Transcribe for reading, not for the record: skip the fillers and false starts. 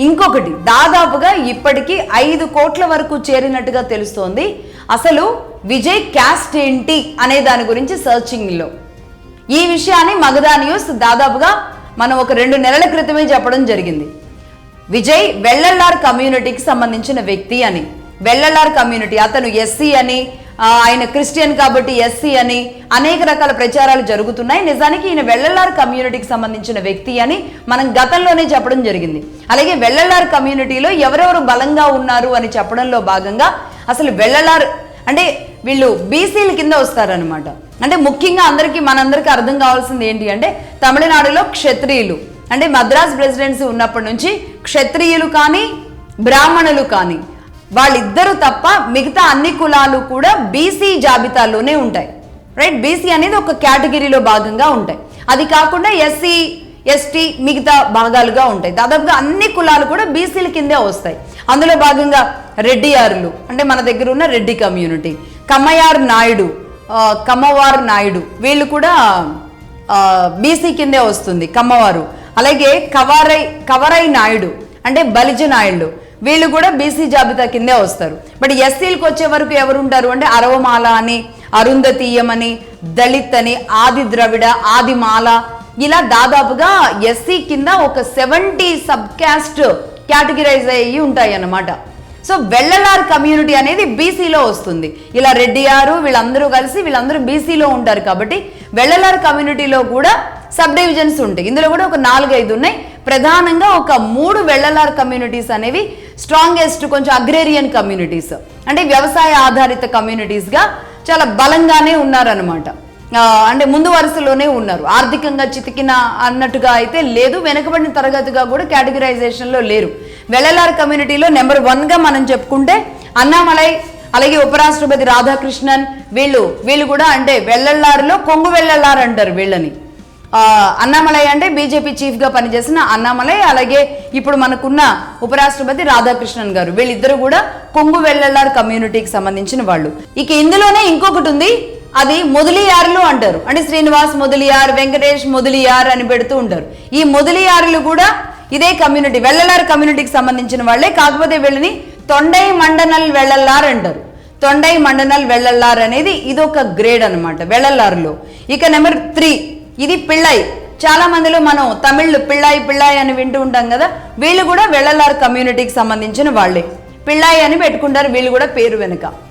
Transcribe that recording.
ఇంకొకటి దాదాపుగా ఇప్పటికీ 5 కోట్ల వరకు చేరినట్టుగా తెలుస్తోంది. అసలు విజయ్ క్యాస్ట్ ఏంటి అనే దాని గురించి సర్చింగ్లో ఈ విషయాన్ని మగధా న్యూస్ దాదాపుగా మనం ఒక 2 నెలల క్రితమే చెప్పడం జరిగింది. విజయ్ వెల్లల్లార్ కమ్యూనిటీకి సంబంధించిన వ్యక్తి అని. వెల్లల్లార్ కమ్యూనిటీ, అతను ఎస్సీ అని, ఆయన క్రిస్టియన్ కాబట్టి ఎస్సీ అని అనేక రకాల ప్రచారాలు జరుగుతున్నాయి. నిజానికి ఈయన వెల్లల్లార్ కమ్యూనిటీకి సంబంధించిన వ్యక్తి అని మనం గతంలోనే చెప్పడం జరిగింది. అలాగే వెల్లల్లార్ కమ్యూనిటీలో ఎవరెవరు బలంగా ఉన్నారు అని చెప్పడంలో భాగంగా అసలు వెల్లల్లార్ అంటే వీళ్ళు బీసీల కింద వస్తారనమాట. అంటే ముఖ్యంగా మనందరికీ అర్థం కావాల్సింది ఏంటి అంటే, తమిళనాడులో క్షత్రియులు అంటే మద్రాస్ ప్రెసిడెన్సీ ఉన్నప్పటి నుంచి క్షత్రియులు కానీ బ్రాహ్మణులు కానీ వాళ్ళిద్దరూ తప్ప మిగతా అన్ని కులాలు కూడా బీసీ జాబితాలోనే ఉంటాయి. రైట్, బీసీ అనేది ఒక కేటగిరీలో భాగంగా ఉంటాయి. అది కాకుండా ఎస్సీ ఎస్టీ మిగతా భాగాలుగా ఉంటాయి. దాదాపుగా అన్ని కులాలు కూడా బీసీల కిందే వస్తాయి. అందులో భాగంగా రెడ్డియారులు అంటే మన దగ్గర ఉన్న రెడ్డి కమ్యూనిటీ, కమ్మవారు నాయుడు వీళ్ళు కూడా బీసీ కిందే వస్తుంది, కమ్మవారు. అలాగే కవరై నాయుడు అంటే బలిజ నాయుడు వీళ్ళు కూడా బీసీ జాబితా కిందే వస్తారు. బట్ ఎస్సీలకు వచ్చే వరకు ఎవరుంటారు అంటే అరవమాల అని, అరుంధతీయం అని, దళిత్ అని, ఆది ద్రవిడ, ఆది మాల, ఇలా దాదాపుగా ఎస్సీ కింద ఒక 70 సబ్ క్యాస్ట్ కేటగిరైజ్ అయ్యి ఉంటాయి అన్నమాట. సో వెల్లల్లార్ కమ్యూనిటీ అనేది బీసీలో వస్తుంది. ఇలా రెడ్డియారు వీళ్ళందరూ బీసీలో ఉంటారు కాబట్టి వెల్లల్లార్ కమ్యూనిటీలో కూడా సబ్ డివిజన్స్ ఉంటాయి. ఇందులో కూడా ఒక 4-5 ఉన్నాయి. ప్రధానంగా ఒక 3 వెల్లల్లార్ కమ్యూనిటీస్ అనేవి స్ట్రాంగెస్ట్, కొంచెం అగ్రేరియన్ కమ్యూనిటీస్ అంటే వ్యవసాయ ఆధారిత కమ్యూనిటీస్గా చాలా బలంగానే ఉన్నారనమాట. అంటే ముందు వరుసలోనే ఉన్నారు. ఆర్థికంగా చితికిన అన్నట్టుగా అయితే లేదు, వెనుకబడిన తరగతిగా కూడా కేటగిరైజేషన్లో లేరు. వెల్లల్లార్ కమ్యూనిటీలో నెంబర్ 1గా మనం చెప్పుకుంటే అన్నామలై, అలాగే ఉపరాష్ట్రపతి రాధాకృష్ణన్ వీళ్ళు కూడా అంటే వెల్లల్లారులో కొంగు వెల్లల్లార్ అంటారు వీళ్ళని. అన్నామలై అంటే బీజేపీ చీఫ్గా పనిచేసిన అన్నామలై, అలాగే ఇప్పుడు మనకున్న ఉపరాష్ట్రపతి రాధాకృష్ణన్ గారు, వీళ్ళిద్దరూ కూడా కొంగు వెల్లల్లార్ కమ్యూనిటీకి సంబంధించిన వాళ్ళు. ఇక ఇందులోనే ఇంకొకటి ఉంది, అది మొదలియారులు అంటారు. అంటే శ్రీనివాస్ మొదలియార్, వెంకటేష్ మొదలియార్ అని పెడుతూ ఉంటారు. ఈ మొదలియారులు కూడా ఇదే కమ్యూనిటీ, వెల్లల్లార్ కమ్యూనిటీకి సంబంధించిన వాళ్ళే. కాకపోతే వీళ్ళని తొండై మండనల్ వెల్లల్లార్ అంటారు. తొండై మండనల్ వెల్లల్లార్ అనేది ఇదొక గ్రేడ్ అనమాట వెల్లల్లారులో. ఇక నెంబర్ 3 ఇది పిళ్ళై. చాలా మందిలో మనం తమిళ్ పిళ్ళై అని వింటూ ఉంటాం కదా, వీళ్ళు కూడా వెల్లల్లార్ కమ్యూనిటీకి సంబంధించిన వాళ్ళే. పిళ్ళై అని పెట్టుకుంటారు వీళ్ళు కూడా పేరు వెనుక.